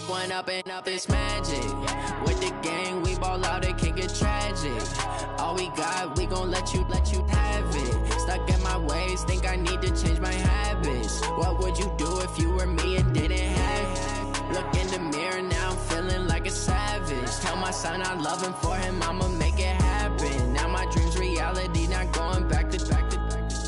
one up and up, it's magic. With the gang, we ball out, it can get tragic. All we got, we gon' let you have it. Stuck in my ways, think I need to change my habits. What would you do if you were me and didn't have it? Look in the mirror, now I'm feeling like a savage. Tell my son I love him, for him I'ma make it happen. Now my dream's reality, not going back to.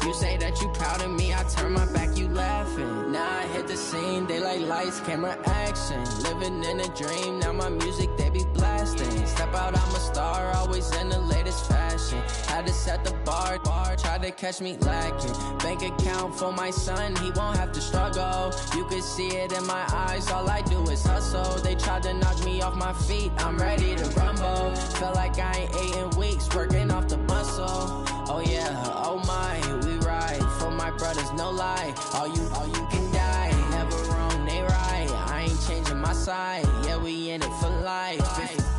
You say that you proud of me, I turn my back, you laughing. Now I hit the scene, they like lights, camera, action. Living in a dream, now my music, they be blasting. Step out, I'm a star, always in the latest fashion. Had to set the bar, try to catch me lacking. Bank account for my son, he won't have to struggle. You can see it in my eyes, all I do is hustle. They tried to knock me off my feet, I'm ready to rumble. Feel like I ain't ate in weeks, working off the muscle. Oh yeah, oh my, we ride for my brothers, no lie. All you can die, never wrong, they right. I ain't changing my side, yeah, we in it for life.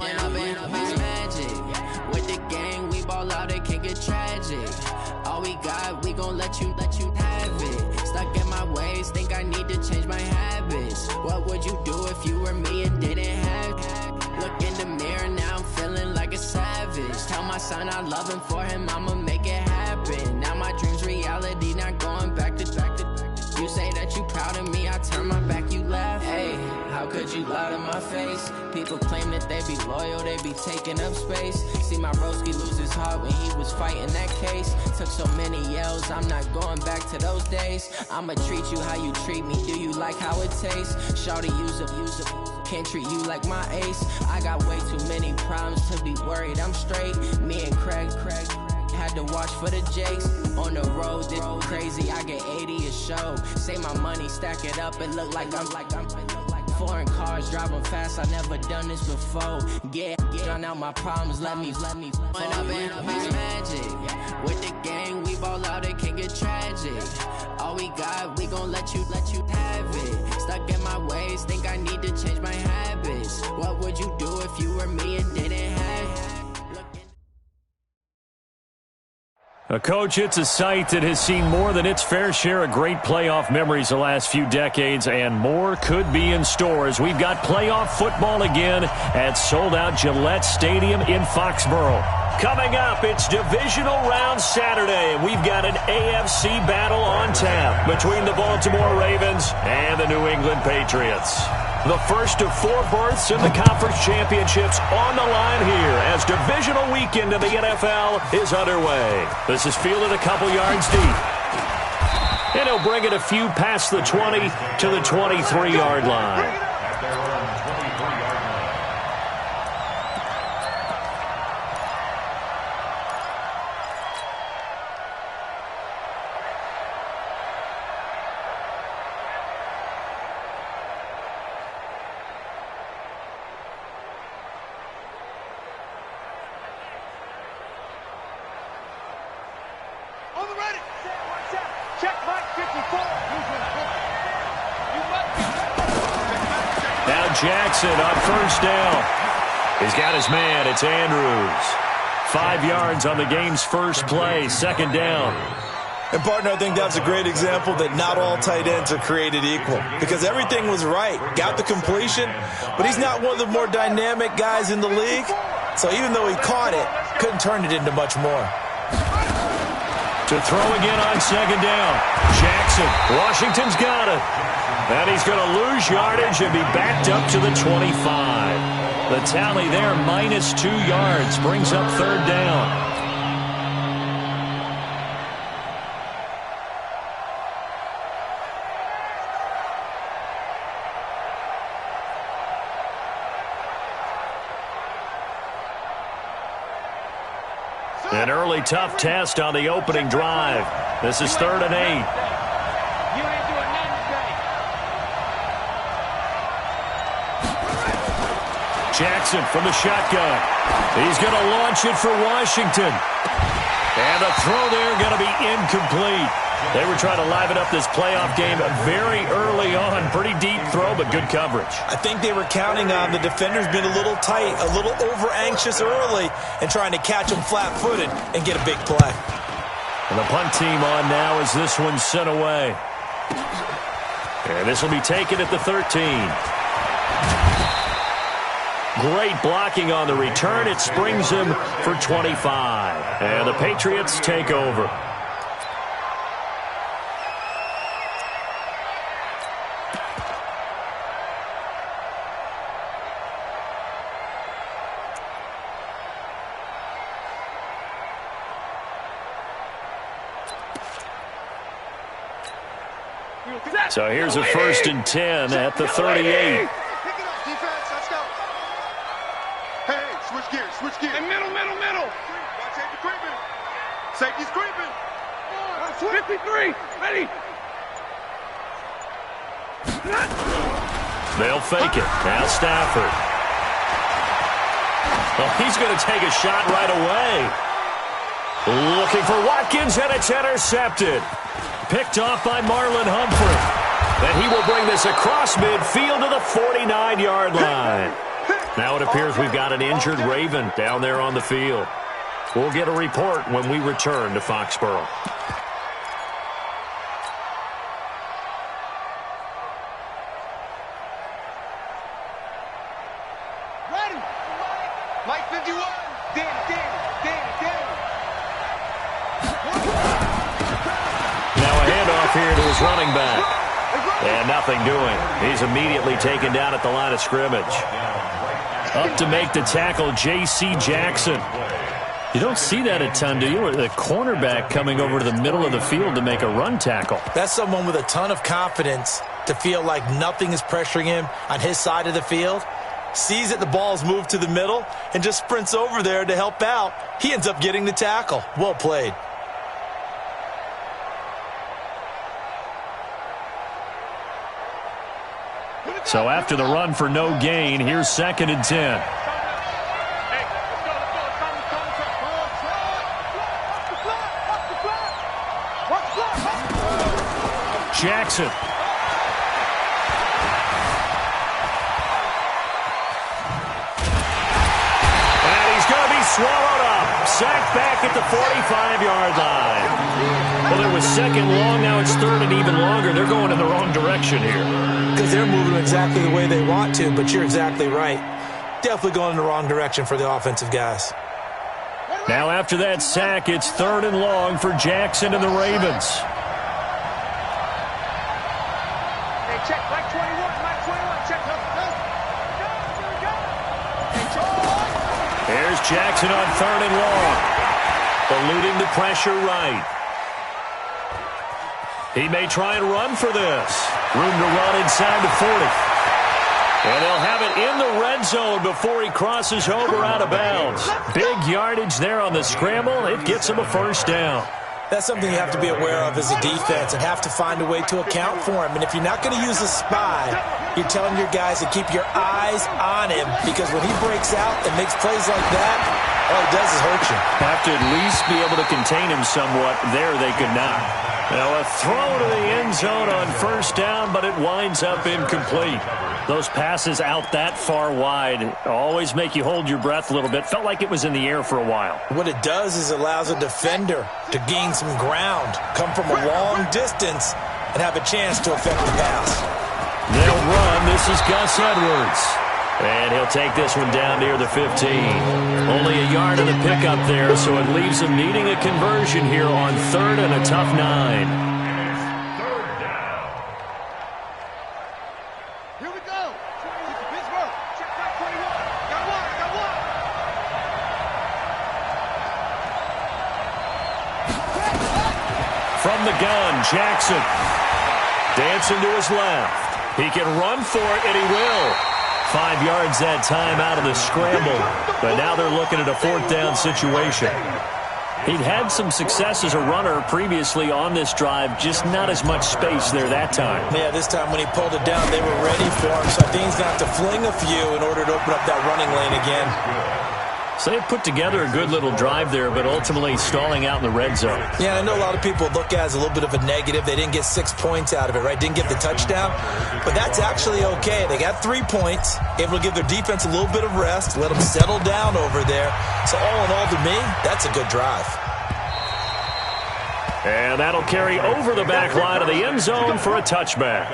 And up it's magic. With the gang, we ball out, it can get tragic. All we got, we gon' let you have it. Stuck in my ways, think I need to change my habits. What would you do if you were me and didn't have it? Look in the mirror, now I'm feeling like a savage. Tell my son I love him, for him I'ma make it happen. Now my dream's reality, not going back to. You say that you proud of me, I turn my back, you laugh. Hey, how could you lie to my face? People claim that they be loyal, they be taking up space. See my broski lose his heart when he was fighting that case. Took so many yells, I'm not going back to those days. I'ma treat you how you treat me, do you like how it tastes? Shawty, use up, can't treat you like my ace. I got way too many problems to be worried, I'm straight. Me and Craig had to watch for the Jakes. On the road, this crazy, I get 80 a show. Say my money, stack it up, it look like I'm foreign cars, driving fast, I never done this before. Get drown out my problems, let me One up and up, it's magic. With the gang, we ball out, it can get tragic. All we got, we gon' let you have it. Stuck in my ways, think I need to change my habits. What would you do if you were me and didn't have it? Coach, it's a site that has seen more than its fair share of great playoff memories the last few decades, and more could be in store as we've got playoff football again at sold-out Gillette Stadium in Foxborough. Coming up, it's Divisional Round Saturday, and we've got an AFC battle on tap between the Baltimore Ravens and the New England Patriots. The first of 4 berths in the conference championships on the line here as divisional weekend of the NFL is underway. This is fielded a couple yards deep. And he'll bring it a few past the 20 to the 23-yard line. Jackson on first down. He's got his man. It's Andrews. 5 yards on the game's first play. Second down. And, partner, I think that's a great example that not all tight ends are created equal because everything was right. Got the completion, but he's not one of the more dynamic guys in the league. So even though he caught it, couldn't turn it into much more. To throw again on second down. Jackson. Washington's got it. And he's going to lose yardage and be backed up to the 25. The tally there, -2 yards, brings up third down. An early tough test on the opening drive. This is 3rd and 8. Jackson from the shotgun. He's going to launch it for Washington. And the throw there going to be incomplete. They were trying to liven up this playoff game very early on. Pretty deep throw, but good coverage. I think they were counting on the defenders being a little tight, a little over-anxious early, and trying to catch them flat-footed and get a big play. And the punt team on now as this one's sent away. And this will be taken at the 13. Great blocking on the return. It springs him for 25. And the Patriots take over. So here's a 1st and 10 at the 38. Pick it up, defense. Let's go. Hey, switch gears, switch gears. Hey, middle. Watch safety creeping. Safety's creeping. 53. Ready. They'll fake it. Now Stafford. Well, he's going to take a shot right away. Looking for Watkins, and it's intercepted. Picked off by Marlon Humphrey. And he will bring this across midfield to the 49-yard line. Now it appears we've got an injured Raven down there on the field. We'll get a report when we return to Foxborough. Ready. Mike 51. Dan. Now a handoff here to his running back. And nothing doing. He's immediately taken down at the line of scrimmage. Up to make the tackle, J.C. Jackson. You don't see that a ton, do you? The cornerback coming over to the middle of the field to make a run tackle. That's someone with a ton of confidence to feel like nothing is pressuring him on his side of the field. Sees that the ball's moved to the middle and just sprints over there to help out. He ends up getting the tackle. Well played. So after the run for no gain, here's 2nd and 10. Jackson. And he's going to be swallowed up. Sacked back at the 45-yard line. Well, it was 2nd long. Now it's 3rd and even longer. They're going in the wrong direction here. Because they're moving exactly the way they want to, but you're exactly right. Definitely going in the wrong direction for the offensive guys. Now after that sack, it's 3rd and long for Jackson and the Ravens. Hey, check, Mike 21, check. Here's Jackson on 3rd and long. Eluding the pressure right. He may try and run for this. Room to run inside the 40. And they'll have it in the red zone before he crosses over out of bounds. Big yardage there on the scramble. It gets him a 1st down. That's something you have to be aware of as a defense and have to find a way to account for him. And if you're not going to use a spy, you're telling your guys to keep your eyes on him, because when he breaks out and makes plays like that, all he does is hurt you. Have to at least be able to contain him somewhat. There they could not. Now a throw to the end zone on 1st down, but it winds up incomplete. Those passes out that far wide always make you hold your breath a little bit. Felt like it was in the air for a while. What it does is it allows a defender to gain some ground, come from a long distance, and have a chance to affect the pass. They'll run. This is Gus Edwards. And he'll take this one down near the 15. Only a yard of the pickup there, so it leaves him needing a conversion here on 3rd and a tough 9. Here we go. Pittsburgh. Check back 21. Got one. From the gun, Jackson. Dancing to his left. He can run for it, and he will. 5 yards that time out of the scramble, but now they're looking at a 4th down situation. He'd had some success as a runner previously on this drive, just not as much space there that time. Yeah, this time when he pulled it down, they were ready for him, so I think he's going to have to fling a few in order to open up that running lane again. So they put together a good little drive there, but ultimately stalling out in the red zone. Yeah, I know a lot of people look at it as a little bit of a negative. They didn't get 6 points out of it, right? Didn't get the touchdown. But that's actually okay. They got 3 points, able to give their defense a little bit of rest, let them settle down over there. So all in all, to me, that's a good drive. And that'll carry over the back line of the end zone for a touchback.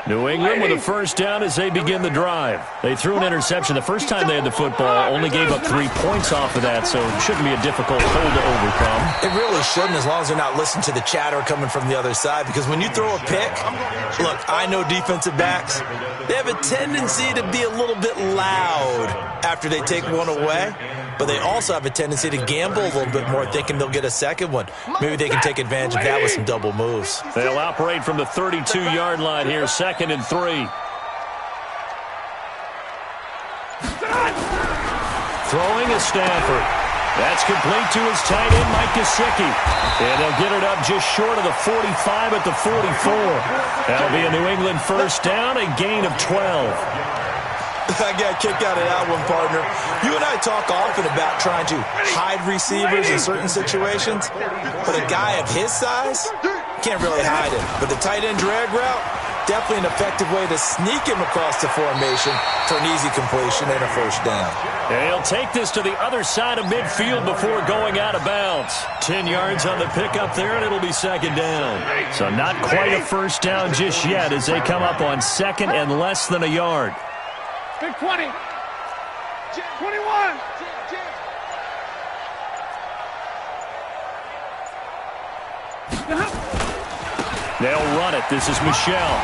New England with a first down as they begin the drive. They threw an interception the first time they had the football, only gave up 3 points off of that, so it shouldn't be a difficult hole to overcome. It really shouldn't, as long as they're not listening to the chatter coming from the other side, because when you throw a pick, look, I know defensive backs, they have a tendency to be a little bit loud after they take one away, but they also have a tendency to gamble a little bit more, thinking they'll get a second one. Maybe they can take advantage of that with some double moves. They'll operate from the 32-yard line here, 2nd and 3. Throwing is Stafford. That's complete to his tight end, Mike Gesicki. And they'll get it up just short of the 45 at the 44. That'll be a New England first down, a gain of 12. I got kicked out of that one, partner. You and I talk often about trying to hide receivers in certain situations, but a guy of his size can't really hide it. But the tight end drag route, definitely an effective way to sneak him across the formation for an easy completion and a first down. And he'll take this to the other side of midfield before going out of bounds. 10 yards on the pickup there, and it'll be 2nd down. So not quite a first down just yet as they come up on 2nd and less than a yard. Big 20. 21. They'll run it. This is Michel.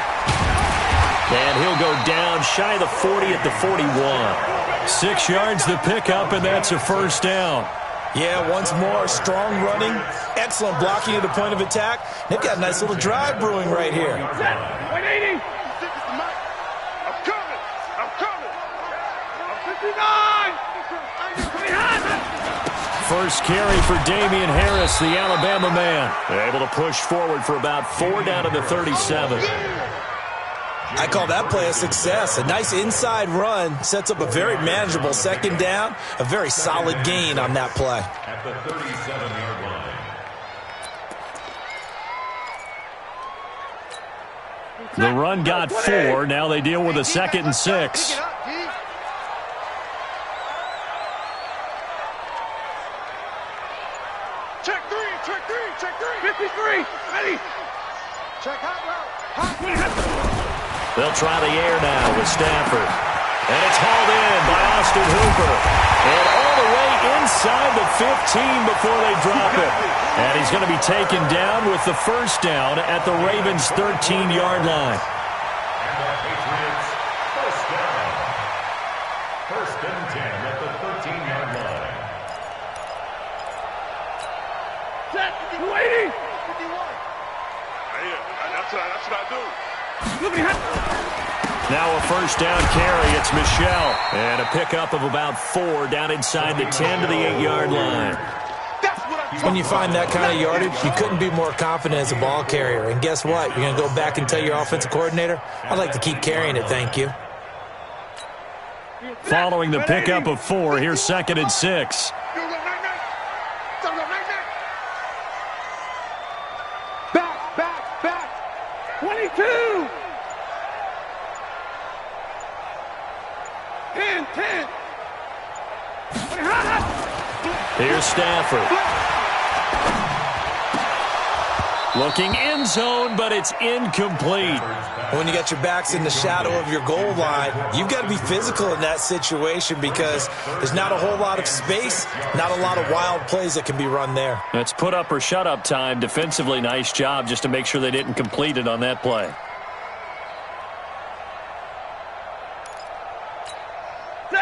And he'll go down shy of the 40 at the 41. 6 yards the pickup, and that's a first down. Yeah, once more, strong running, excellent blocking at the point of attack. They've got a nice little drive brewing right here. 180. First carry for Damian Harris, the Alabama man. Able to push forward for about 4 down to the 37. I call that play a success. A nice inside run sets up a very manageable 2nd down. A very solid gain on that play. At the 37-yard line. The run got 4. Now they deal with a 2nd and 6. Check three. 53. Ready. Check hot route. They'll try the air now with Stafford. And it's hauled in by Austin Hooper. And all the way inside the 15 before they drop it. And he's going to be taken down with the first down at the Ravens' 13-yard line. And the Patriots first down. 1st and 10 at the 13-yard line. Set. 280. 51. That's what I do. Now a first down carry. It's Michel. And a pickup of about 4 down inside the 10 to the 8-yard line. When you find that kind of yardage, you couldn't be more confident as a ball carrier. And guess what? You're going to go back and tell your offensive coordinator, I'd like to keep carrying it, thank you. Following the pickup of 4, here's 2nd and 6. Back. 22. 10. Here's Stafford. Looking end zone, but it's incomplete. When you got your backs in the shadow of your goal line, you've got to be physical in that situation because there's not a whole lot of space, not a lot of wild plays that can be run there. That's put up or shut up time. Defensively, nice job just to make sure they didn't complete it on that play.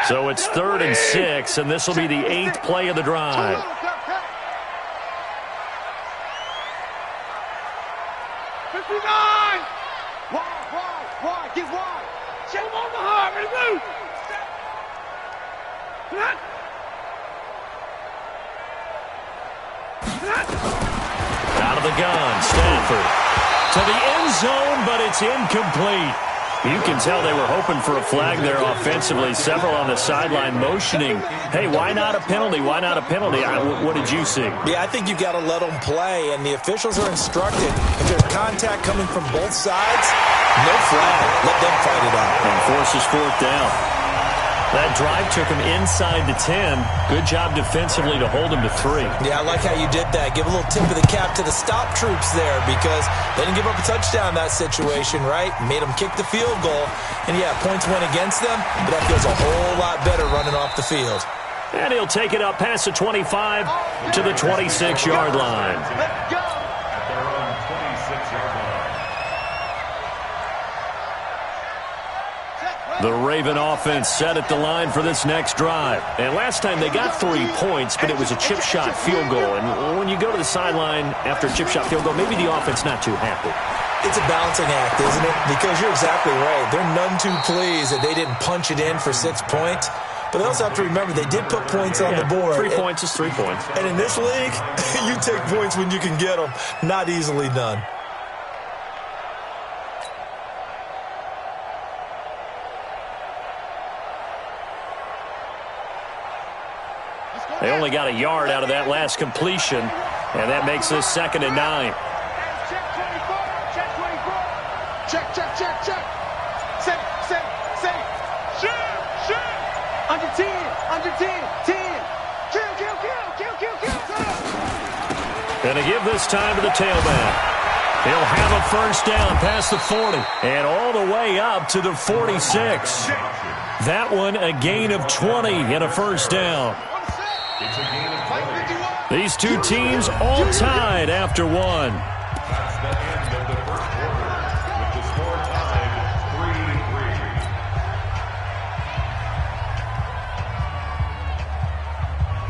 So it's 3rd and 6, and this will be the 8th play of the drive. 59. Wide. Get wide. Show him on the heart. Ready to move. Out of the gun, Stafford. To the end zone, but it's incomplete. You can tell they were hoping for a flag there offensively. Several on the sideline motioning, hey, why not a penalty? Why not a penalty? What did you see? Yeah, I think you've got to let them play, and the officials are instructed. If there's contact coming from both sides, no flag. Let them fight it out. And forces 4th down. That drive took him inside the 10. Good job defensively to hold him to 3. Yeah, I like how you did that. Give a little tip of the cap to the stop troops there because they didn't give up a touchdown in that situation, right? Made them kick the field goal. And, yeah, points went against them, but that feels a whole lot better running off the field. And he'll take it up past the 25 to the 26-yard line. At their own 26-yard line. The Raven offense set at the line for this next drive. And last time they got 3 points, but it was a chip shot field goal. And when you go to the sideline after a chip shot field goal, maybe the offense not too happy. It's a balancing act, isn't it? Because you're exactly right. They're none too pleased that they didn't punch it in for 6 points. But they also have to remember they did put points on the board. 3 points is 3 points. And in this league, you take points when you can get them. Not easily done. They only got a yard out of that last completion, and that makes this 2nd and 9. Check 24. Check 24. Check. Say. Shoot. Under 10. 10. Kill. Gonna give this time to the tailback. He'll have a first down past the 40 and all the way up to the 46. That one a gain of 20 and a first down. It's a gain of 20. These two teams all tied after one. That's the end of the first quarter, with the score tied 3-3.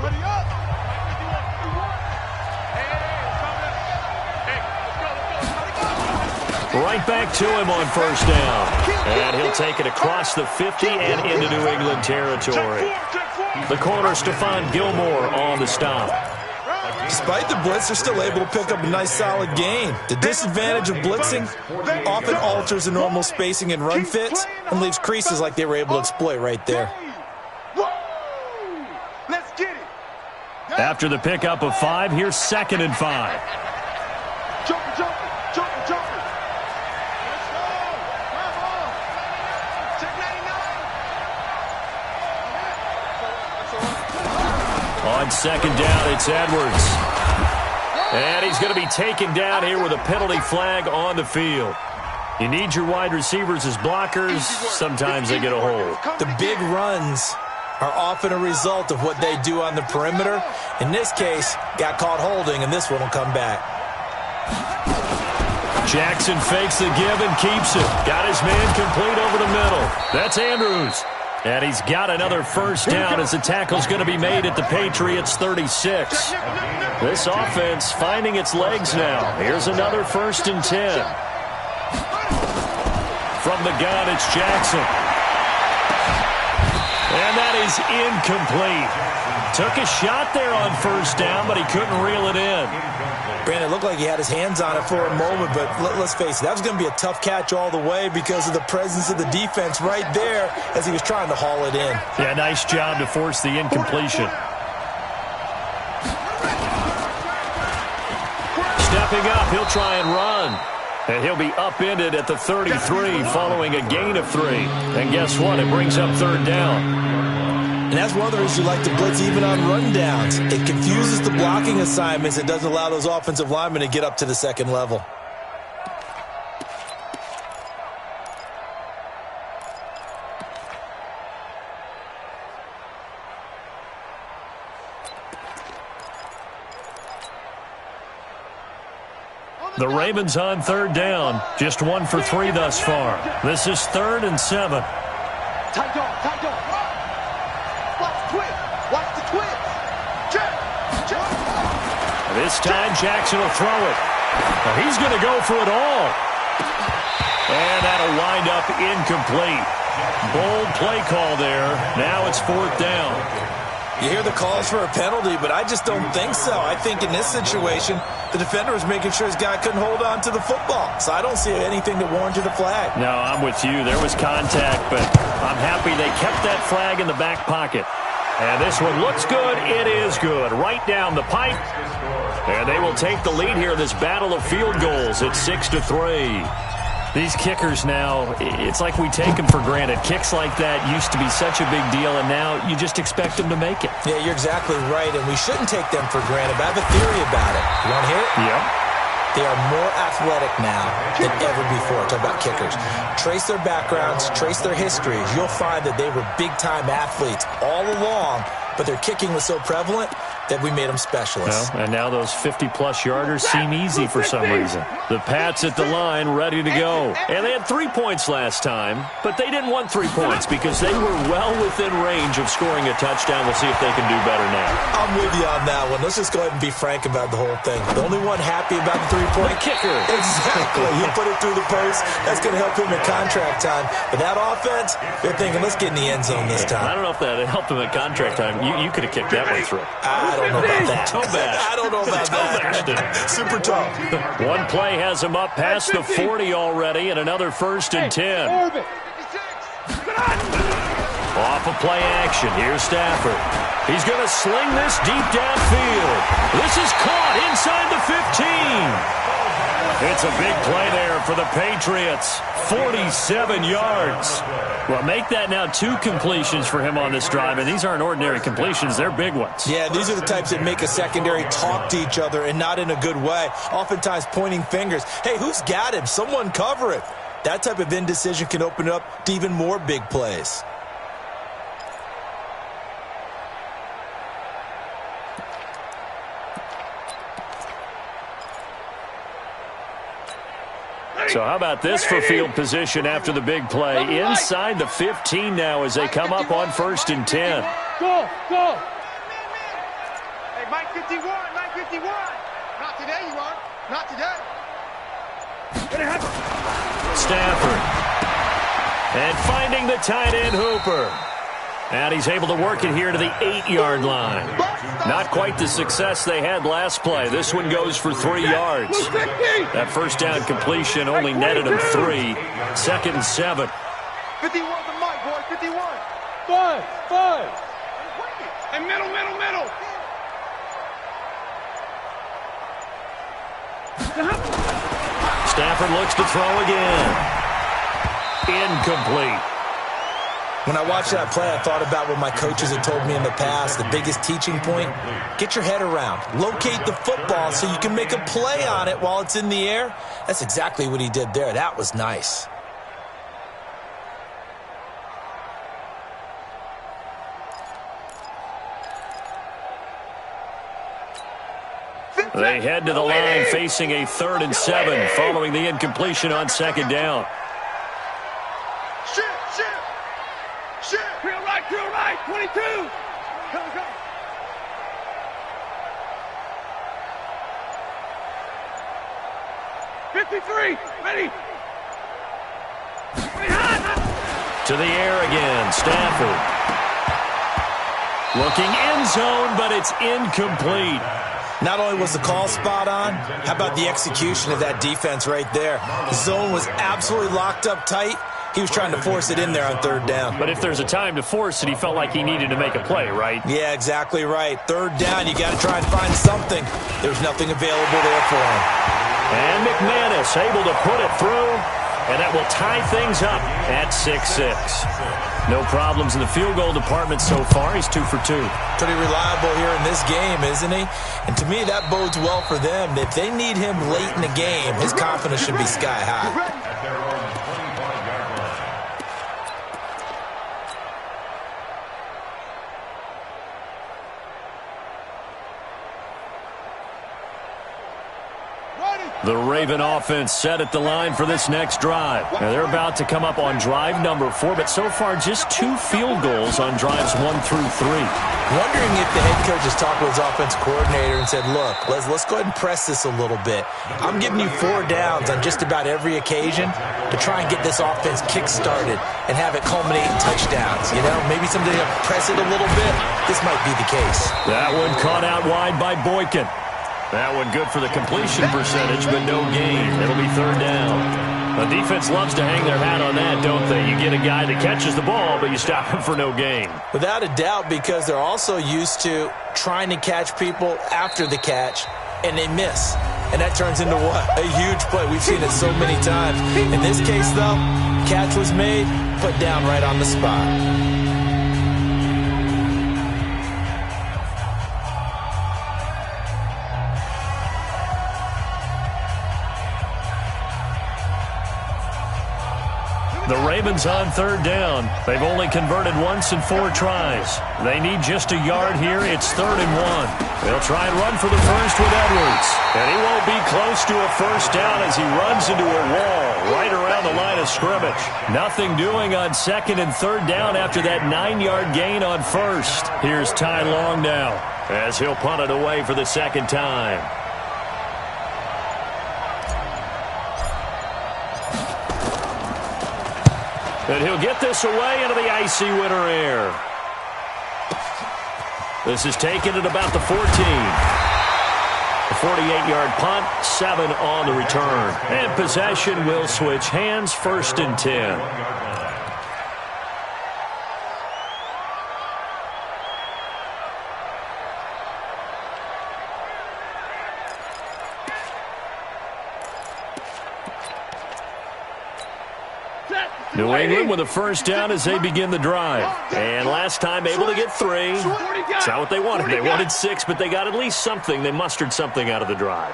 Ready up. Right back to him on first down. And he'll take it across the 50 and into New England territory. The corner, Stephon Gilmore, on the stop. Despite the blitz, they're still able to pick up a nice, solid gain. The disadvantage of blitzing often alters the normal spacing and run fits and leaves creases like they were able to exploit right there. Let's get it. After the pickup of 5, here's 2nd and 5. Jumper. Let's go. Come on. Check 99. On 2nd down, it's Edwards. And he's going to be taken down here with a penalty flag on the field. You need your wide receivers as blockers. Sometimes they get a hold. The big runs are often a result of what they do on the perimeter. In this case, got caught holding, and this one will come back. Jackson fakes the give and keeps it. Got his man complete over the middle. That's Andrews. And he's got another first down as the tackle's going to be made at the Patriots 36. This offense finding its legs now. Here's another 1st and 10. From the gun, it's Jackson. And that is incomplete. Took a shot there on first down, but he couldn't reel it in. Brandon, it looked like he had his hands on it for a moment, but let's face it, that was going to be a tough catch all the way because of the presence of the defense right there as he was trying to haul it in. Yeah, nice job to force the incompletion. Stepping up, he'll try and run. And he'll be upended at the 33 following a gain of 3. And guess what? It brings up 3rd down. And that's one of the reasons you like to blitz even on rundowns. It confuses the blocking assignments. It doesn't allow those offensive linemen to get up to the 2nd level. The Ravens on 3rd down. Just 1 for 3 thus far. This is 3rd and 7. Tight dog. Watch the twist. Check. This time Jackson will throw it. Now he's going to go for it all. And that'll wind up incomplete. Bold play call there. Now it's 4th down. You hear the calls for a penalty, but I just don't think so. I think in this situation, the defender was making sure his guy couldn't hold on to the football. So I don't see anything that warranted a flag. No, I'm with you. There was contact, but I'm happy they kept that flag in the back pocket. And this one looks good. It is good. Right down the pipe. And they will take the lead here in this battle of field goals at 6-3. These kickers now, it's like we take them for granted. Kicks like that used to be such a big deal, and now you just expect them to make it. Yeah, you're exactly right, and we shouldn't take them for granted, but I have a theory about it. You want to hear it? Yep. They are more athletic now than ever before. Talk about kickers. Trace their backgrounds, trace their histories. You'll find that they were big-time athletes all along, but their kicking was so prevalent that we made them specialists. Well, and now those 50-plus yarders seem easy for some reason. The Pats at the line ready to go. And they had 3 points last time, but they didn't want 3 points because they were well within range of scoring a touchdown. We'll see if they can do better now. I'm with you on that one. Let's just go ahead and be frank about the whole thing. The only one happy about the 3-point kicker. Exactly. He put it through the post. That's going to help him in contract time. But that offense, they're thinking, let's get in the end zone this time. I don't know if that helped him in contract time. You could have kicked that one through. I don't know about that. I don't know about that. Super tough. One play has him up past the 40 already, and another 1st and 10. Off of play action. Here's Stafford. He's going to sling this deep downfield. This is caught inside the 15. It's a big play there for the Patriots. 47 yards. Well, make that now 2 completions for him on this drive, and these aren't ordinary completions. They're big ones. Yeah, these are the types that make a secondary talk to each other and not in a good way, oftentimes pointing fingers. Hey, who's got him? Someone cover it. That type of indecision can open it up to even more big plays. So how about this for field position after the big play? Inside the 15 now as they come up on 1st and 10. Go! Hey, Mike 51, Mike 51. Not today, you are. Not today. Stafford. And finding the tight end Hooper. And he's able to work it here to the 8-yard line. Not quite the success they had last play. This one goes for 3 yards. That first down completion only netted him 3. 2nd and 7. 51 to Mike, boy, 51. 5. And middle. Stafford looks to throw again. Incomplete. When I watched that play, I thought about what my coaches had told me in the past. The biggest teaching point, get your head around. Locate the football so you can make a play on it while it's in the air. That's exactly what he did there. That was nice. They head to the line facing a 3rd and 7 following the incompletion on 2nd down. Shit. Drill right, 22. Come. 53, ready. To the air again, Stafford. Looking end zone, but it's incomplete. Not only was the call spot on, how about the execution of that defense right there? The zone was absolutely locked up tight. He was trying to force it in there on 3rd down. But if there's a time to force it, he felt like he needed to make a play, right? Yeah, exactly right. 3rd down, you got to try and find something. There's nothing available there for him. And McManus able to put it through, and that will tie things up at 6-6. No problems in the field goal department so far. He's 2 for 2. Pretty reliable here in this game, isn't he? And to me, that bodes well for them. If they need him late in the game, his confidence should be sky high. The Raven offense set at the line for this next drive. Now they're about to come up on drive number 4, but so far just 2 field goals on drives 1 through 3. Wondering if the head coach has talked with his offensive coordinator and said, look, let's go ahead and press this a little bit. I'm giving you 4 downs on just about every occasion to try and get this offense kick-started and have it culminate in touchdowns. You know, maybe someday I'll press it a little bit. This might be the case. That one caught out wide by Boykin. That one good for the completion percentage, but no gain. It'll be 3rd down. The defense loves to hang their hat on that, don't they? You get a guy that catches the ball, but you stop him for no gain. Without a doubt, because they're also used to trying to catch people after the catch, and they miss. and that turns into what? A huge play. We've seen it so many times. In this case, though, catch was made, put down right on the spot. The Ravens on third down. They've only converted once in 4 tries. They need just a yard here. It's 3rd and 1. They'll try and run for the first with Edwards. And he won't be close to a first down as he runs into a wall right around the line of scrimmage. Nothing doing on 2nd and 3rd down after that 9-yard gain on 1st. Here's Ty Long now as he'll punt it away for the 2nd time. And he'll get this away into the icy winter air. This is taken at about the 14. A 48-yard punt, 7 on the return. And possession will switch hands, 1st and 10. New England with a first down as they begin the drive. And last time able to get 3. It's not what they wanted. They wanted 6, but they got at least something. They mustered something out of the drive.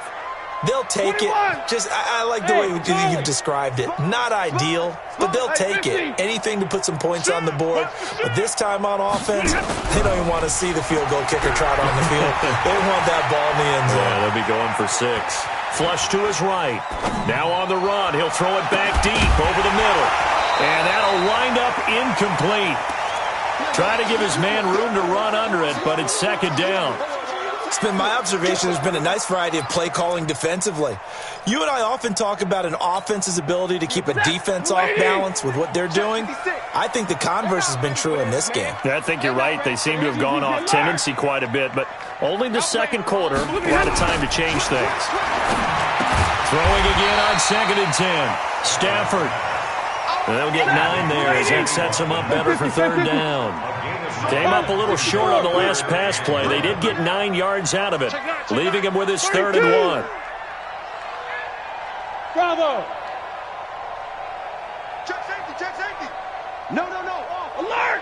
They'll take it. I like the way you've described it. Not ideal, but they'll take it. Anything to put some points on the board. But this time on offense, they don't even want to see the field goal kicker trot on the field. They want that ball in the end zone. Yeah, they'll be going for 6. Flush to his right. Now on the run. He'll throw it back deep over the middle. And that'll wind up incomplete. Trying to give his man room to run under it, but it's 2nd down. It's been my observation there's been a nice variety of play calling defensively. You and I often talk about an offense's ability to keep a defense off balance with what they're doing. I think the converse has been true in this game. Yeah, I think you're right. They seem to have gone off tendency quite a bit, but only the 2nd quarter. A lot of time to change things. Throwing again on 2nd and 10. Stafford. They'll get 9 there as that sets them up better for 3rd down. Came up a little short on the last pass play. They did get 9 yards out of it, leaving him with his 3rd and 1. Bravo! Check safety, check safety! No, no, no! Alert!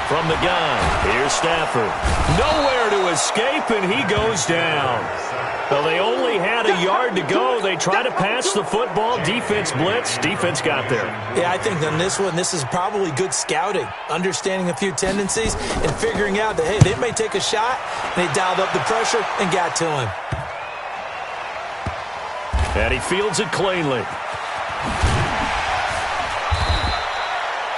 From the gun, here's Stafford. Nowhere to escape, and he goes down. Well, they only had a yard to go. They try to pass the football. Defense blitz. Defense got there. Yeah, I think on this one, this is probably good scouting, understanding a few tendencies, and figuring out that, hey, they may take a shot, and they dialed up the pressure and got to him. And he fields it cleanly.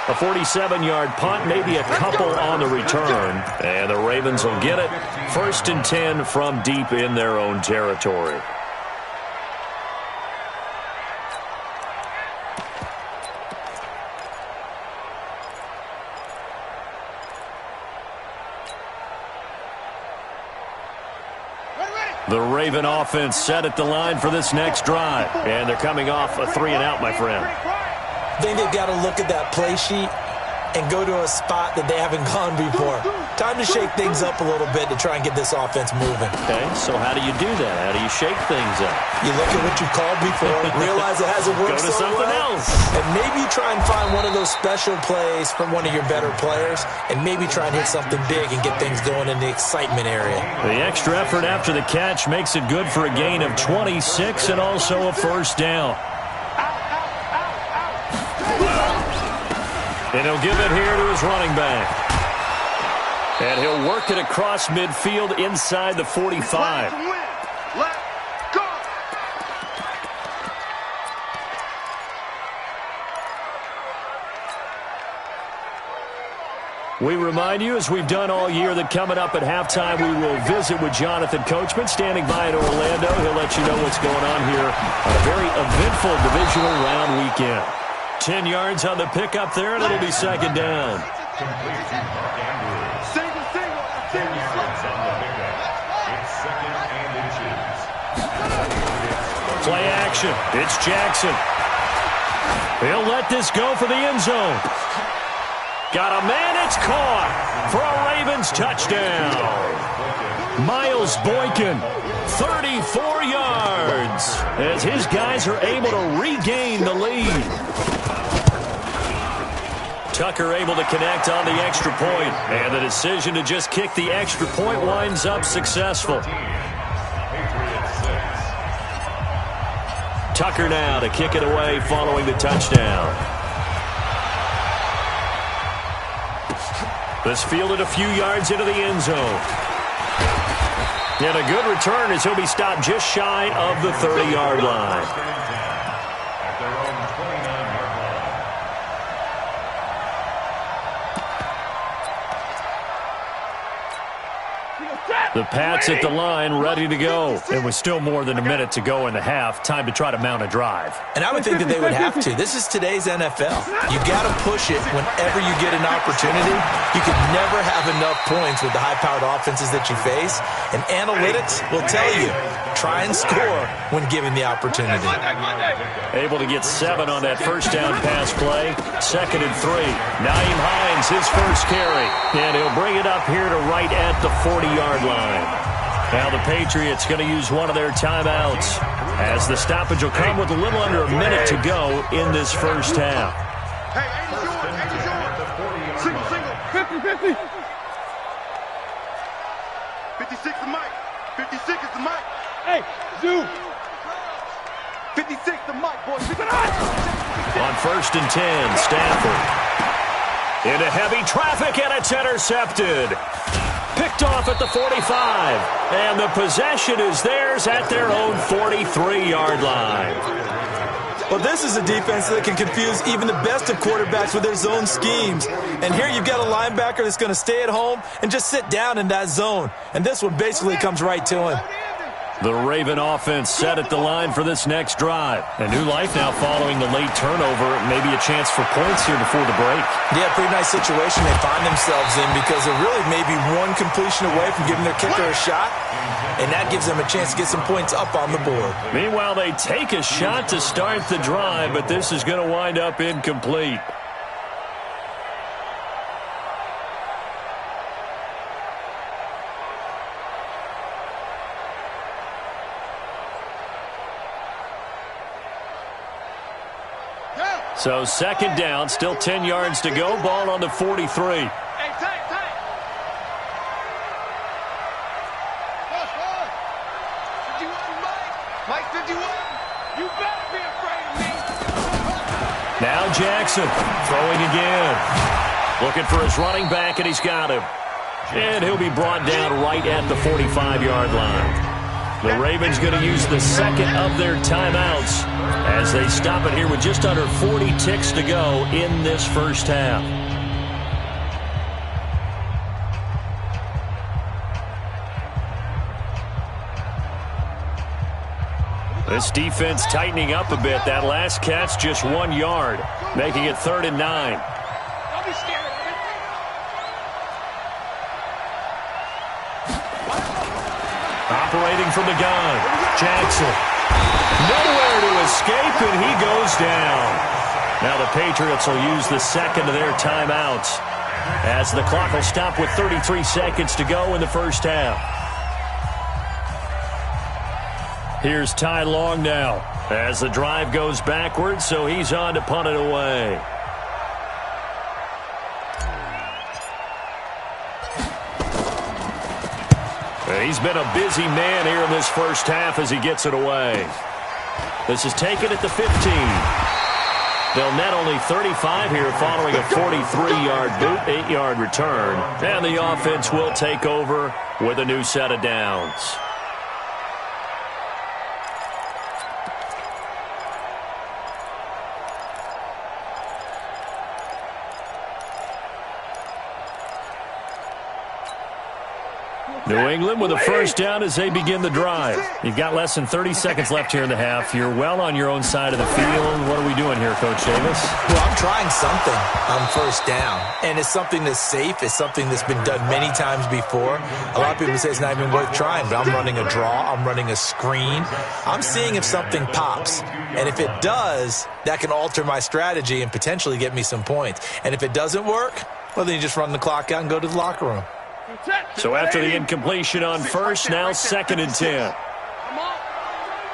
A 47-yard punt, maybe a couple on the return. And the Ravens will get it. 1st and 10 from deep in their own territory. The Raven offense set at the line for this next drive. And they're coming off a 3-and-out, my friend. I think they've got to look at that play sheet and go to a spot that they haven't gone before. Time to shake things up a little bit to try and get this offense moving. Okay, so how do you do that? How do you shake things up? You look at what you've called before, realize it hasn't worked so well. Go to something else. And maybe you try and find one of those special plays from one of your better players, and maybe try and hit something big and get things going in the excitement area. The extra effort after the catch makes it good for a gain of 26 and also a first down. And he'll give it here to his running back. And he'll work it across midfield inside the 45. We remind you, as we've done all year, that coming up at halftime, we will visit with Jonathan Coachman, standing by in Orlando. He'll let you know what's going on here on a very eventful divisional round weekend. 10 yards on the pickup there, and it'll be 2nd down. Play action. It's Jackson. He'll let this go for the end zone. Got a man, it's caught for a Ravens touchdown. Miles Boykin, 34 yards, as his guys are able to regain the lead. Tucker able to connect on the extra point, and the decision to just kick the extra point winds up successful. Tucker now to kick it away following the touchdown. This fielded a few yards into the end zone. And a good return as he'll be stopped just shy of the 30-yard line. The Pats at the line, ready to go. It was still more than a minute to go in the half. Time to try to mount a drive. And I would think that they would have to. This is today's NFL. You got to push it whenever you get an opportunity. You can never have enough points with the high-powered offenses that you face. And analytics will tell you, try and score when given the opportunity. Able to get 7 on that first down pass play. 2nd and 3. Nyheim Hines, his first carry. And he'll bring it up here to right at the 40-yard line. Now the Patriots going to use one of their timeouts as the stoppage will come with a little under a minute to go in this first half. Hey, 80's yours. Single. 50. 56 the mic. 56 is the mic. Hey, Zoo. 56 the mic, boys. On 1st and 10, Stafford. Into heavy traffic, and it's intercepted. Picked off at the 45, and the possession is theirs at their own 43-yard line. Well, this is a defense that can confuse even the best of quarterbacks with their zone schemes. And here you've got a linebacker that's going to stay at home and just sit down in that zone. And this one basically comes right to him. The Raven offense set at the line for this next drive. A new life now following the late turnover. Maybe a chance for points here before the break. Yeah, pretty nice situation they find themselves in because they're really maybe one completion away from giving their kicker a shot. And that gives them a chance to get some points up on the board. Meanwhile, they take a shot to start the drive, but this is going to wind up incomplete. So 2nd down, still 10 yards to go. Ball on the 43. Hey, tight. Mike 51. You better be afraid of me. Now Jackson throwing again. Looking for his running back, and he's got him. And he'll be brought down right at the 45-yard line. The Ravens going to use the 2nd of their timeouts as they stop it here with just under 40 ticks to go in this first half. This defense tightening up a bit. That last catch just 1 yard, making it 3rd and 9. Don't be scared. Operating from the gun, Jackson. Nowhere to escape, and he goes down. Now the Patriots will use the 2nd of their timeouts as the clock will stop with 33 seconds to go in the first half. Here's Ty Long now as the drive goes backwards, so he's on to punt it away. He's been a busy man here in this first half as he gets it away. This is taken at the 15. They'll net only 35 here following a 43-yard boot, 8-yard return. And the offense will take over with a new set of downs. New England with a first down as they begin the drive. You've got less than 30 seconds left here in the half. You're well on your own side of the field. What are we doing here, Coach Davis? Well, I'm trying something on first down, and it's something that's safe. It's something that's been done many times before. A lot of people say it's not even worth trying, but I'm running a draw. I'm running a screen. I'm seeing if something pops, and if it does, that can alter my strategy and potentially get me some points. And if it doesn't work, Well, then you just run the clock out and go to the locker room. So after the incompletion on first, now 2nd and 10. Come on.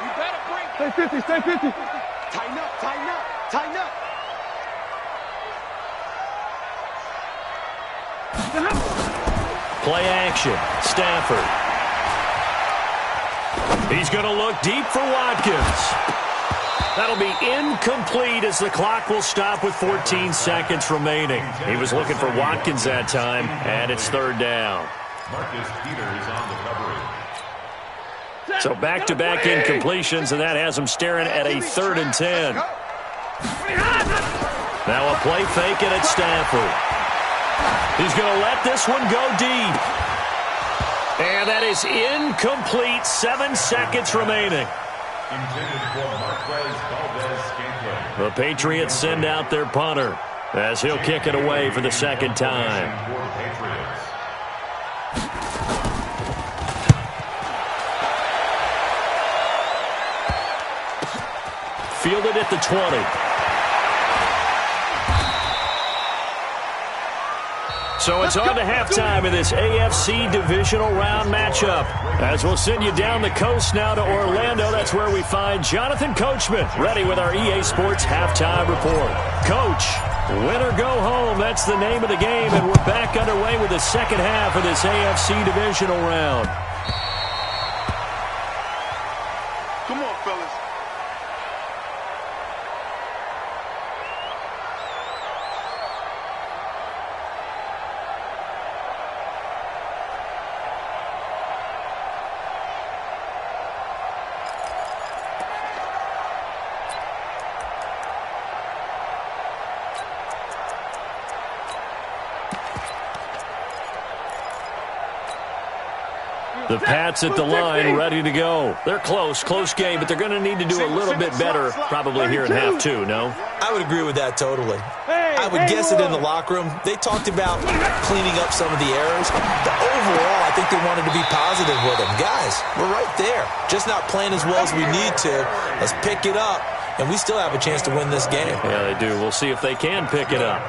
You better break. Stay 50, stay 50. Tighten up, tighten up, tighten up. Play action. Stafford. He's going to look deep for Watkins. That'll be incomplete as the clock will stop with 14 seconds remaining. He was looking for Watkins that time, and it's 3rd down. Marcus Peters on the coverage. So back-to-back incompletions, and that has him staring at a 3rd and 10. Now a play fake, and it's Stafford. He's going to let this one go deep. And that is incomplete. 7 seconds remaining. The Patriots send out their punter as he'll kick it away for the 2nd time. Fielded at the 20. So it's on to halftime in this AFC Divisional round matchup. As we'll send you down the coast now to Orlando, that's where we find Jonathan Coachman, ready with our EA Sports halftime report. Coach, win or go home, that's the name of the game, and we're back underway with the second half of this AFC Divisional round. Come on, fellas. The Pats at the line, ready to go. They're close game, but they're going to need to do a little bit better probably here in half two, no? I would agree with that totally. I would guess it in the locker room. They talked about cleaning up some of the errors, but overall, I think they wanted to be positive with them. Guys, we're right there. Just not playing as well as we need to. Let's pick it up, and we still have a chance to win this game. Yeah, they do. We'll see if they can pick it up.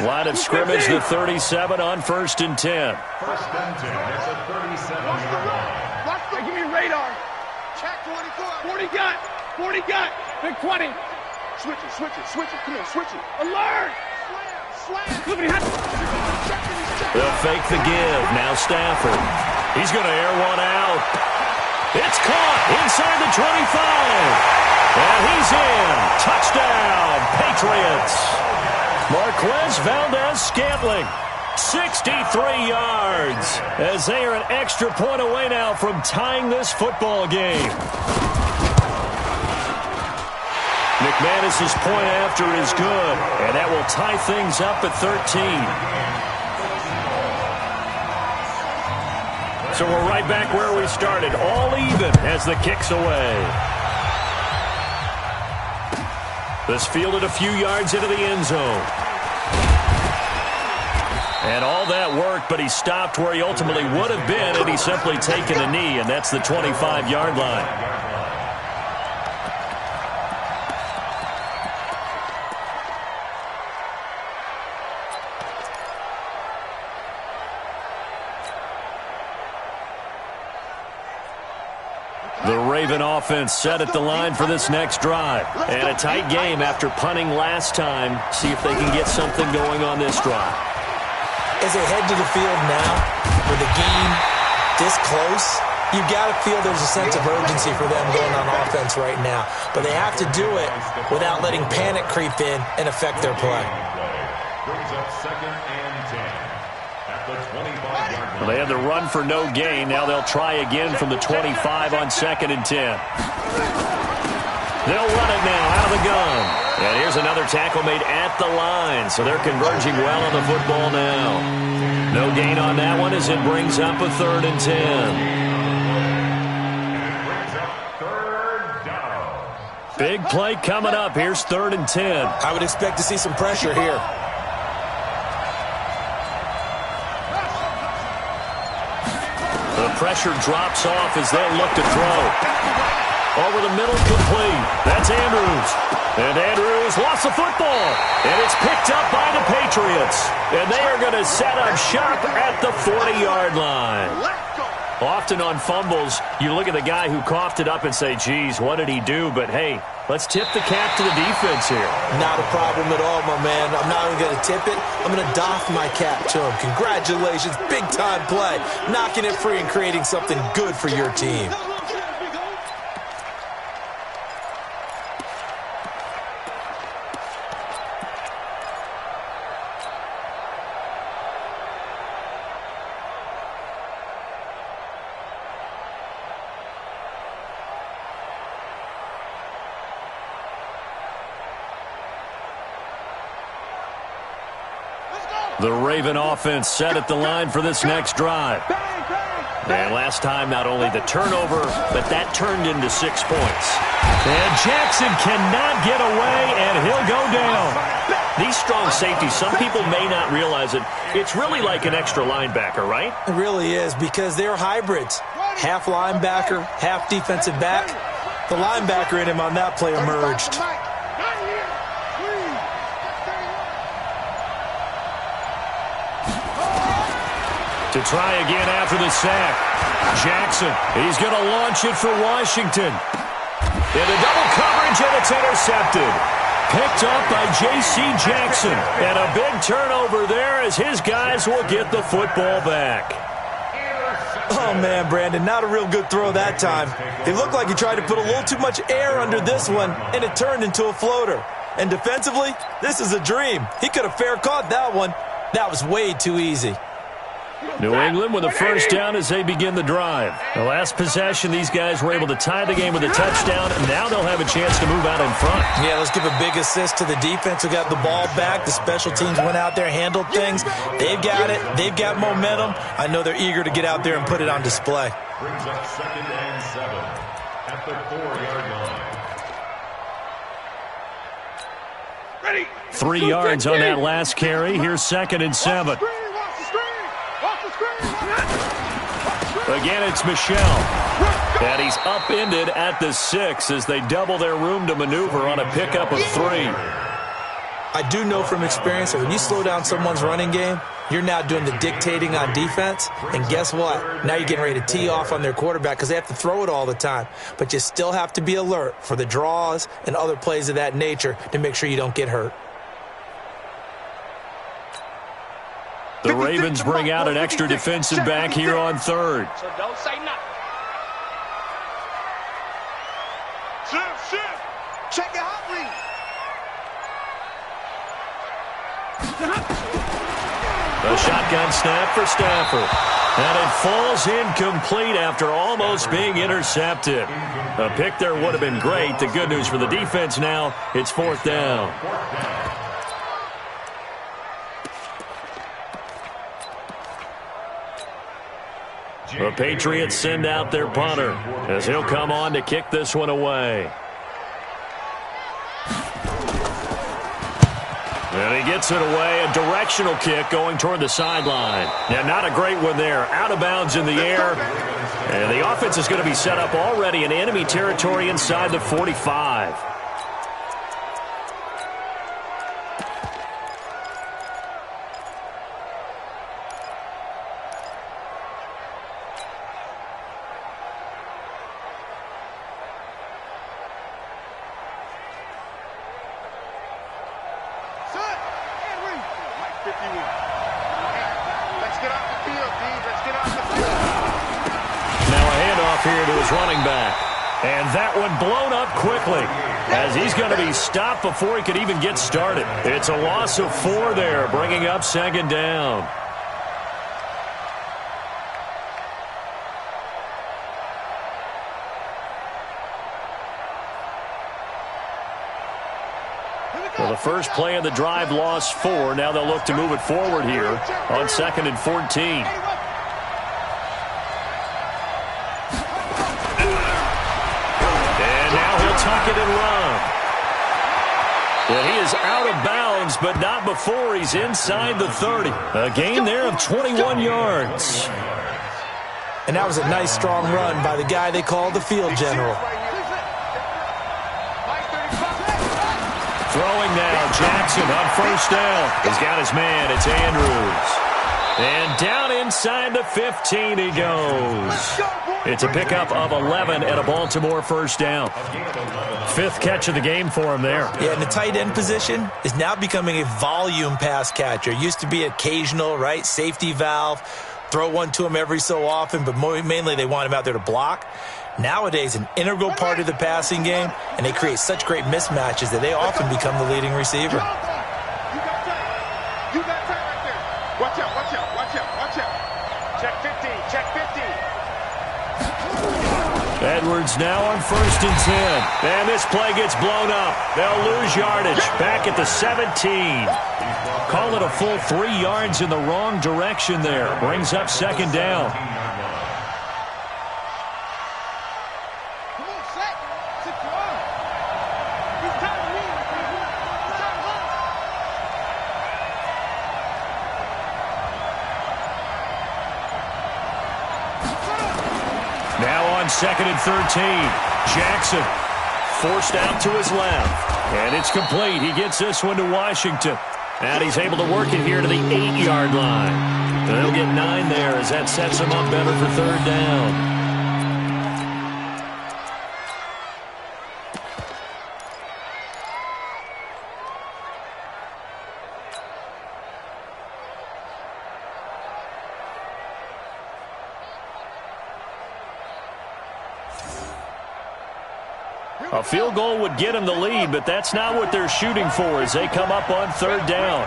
Line of scrimmage, the 37 on 1st and 10. 1st and 10 at the 37-yard line. Give me radar. Check 24. 40 got. Big 20. Switch it. Come on, switch it. Alert. Slam. They'll fake the give. Now Stafford. He's going to air one out. It's caught inside the 25. And he's in. Touchdown, Patriots. Marquez Valdez-Scantling, 63 yards, as they are an extra point away now from tying this football game. McManus's point after is good, and that will tie things up at 13. So we're right back where we started, all even as the kick's away. This fielded a few yards into the end zone. And all that worked, but he stopped where he ultimately would have been had he simply taken a knee, and that's the 25-yard line. The Raven offense set at the line for this next drive. And a tight game after punting last time. See if they can get something going on this drive. As they head to the field now, with the game this close, you've got to feel there's a sense of urgency for them going on offense right now. But they have to do it without letting panic creep in and affect their play. Brings up 2nd and 10 at the 25-yard line. Well, they had the run for no gain. Now they'll try again from the 25 on 2nd and 10. They'll run it now out of the gun. And here's another tackle made at the line. So they're converging well on the football now. No gain on that one as it brings up a 3rd and 10. Brings up 3rd down. Big play coming up. Here's 3rd and 10. I would expect to see some pressure here. The pressure drops off as they'll look to throw. Over the middle, complete. That's Andrews. And Andrews has lost the football, and it's picked up by the Patriots. And they are going to set up shop at the 40-yard line. Often on fumbles, you look at the guy who coughed it up and say, geez, what did he do? But, hey, let's tip the cap to the defense here. Not a problem at all, my man. I'm not even going to tip it. I'm going to doff my cap to him. Congratulations, big-time play. Knocking it free and creating something good for your team. The Raven offense set at the line for this next drive. And last time, not only the turnover, but that turned into 6 points. And Jackson cannot get away, and he'll go down. These strong safeties, some people may not realize it. It's really like an extra linebacker, right? It really is, because they're hybrids. Half linebacker, half defensive back. The linebacker in him on that play emerged. To try again after the sack. Jackson, he's going to launch it for Washington. Into double coverage, and it's intercepted. Picked up by J.C. Jackson. And a big turnover there as his guys will get the football back. Oh, man, Brandon, not a real good throw that time. It looked like he tried to put a little too much air under this one, and it turned into a floater. And defensively, this is a dream. He could have fair caught that one. That was way too easy. New England with a first down as they begin the drive. The last possession, these guys were able to tie the game with a touchdown, and now they'll have a chance to move out in front. Yeah, let's give a big assist to the defense who got the ball back. The special teams went out there, handled things. They've got it. They've got momentum. I know they're eager to get out there and put it on display. Brings up 2nd and 7 at the 4-yard line. Ready. 3 yards on that last carry. Here's 2nd and 7. Again, it's Michelle. And he's upended at the 6 as they double their room to maneuver on a pickup of 3. I do know from experience that when you slow down someone's running game, you're now doing the dictating on defense. And guess what? Now you're getting ready to tee off on their quarterback because they have to throw it all the time. But you still have to be alert for the draws and other plays of that nature to make sure you don't get hurt. The Ravens bring out an extra defensive back here on 3rd. So don't say nothing. Shift. Check your hot read. A shotgun snap for Stafford. And it falls incomplete after almost being intercepted. A pick there would have been great. The good news for the defense now, it's 4th down. The Patriots send out their punter as he'll come on to kick this one away. And he gets it away, a directional kick going toward the sideline. And not a great one there. Out of bounds in the air. And the offense is going to be set up already in enemy territory inside the 45. Here to his running back. And that one blown up quickly as he's going to be stopped before he could even get started. It's a loss of 4 there, bringing up 2nd down. Well, the first play of the drive lost 4. Now they'll look to move it forward here on 2nd and 14. Tuck it and run. Well, he is out of bounds, but not before he's inside the 30. A gain there of 21 yards. And that was a nice, strong run by the guy they call the field general. Throwing now, Jackson on first down. He's got his man. It's Andrews. And down inside the 15 he goes. It's a pickup of 11 and a Baltimore first down. 5th catch of the game for him there. Yeah, and the tight end position is now becoming a volume pass catcher. Used to be occasional, right? Safety valve. Throw one to him every so often, but mainly they want him out there to block. Nowadays, an integral part of the passing game, and they create such great mismatches that they often become the leading receiver. You got time. You got time right there. Watch out, watch out, watch out, watch out. Check 15, check 15. Edwards now on 1st and 10. And this play gets blown up. They'll lose yardage. Back at the 17. Call it a full 3 yards in the wrong direction there. Brings up 2nd down. Now on 2nd and 13. Jackson forced out to his left. And it's complete. He gets this one to Washington. And he's able to work it here to the 8-yard line. And they'll get 9 there as that sets him up better for 3rd down. A field goal would get him the lead, but that's not what they're shooting for as they come up on 3rd down.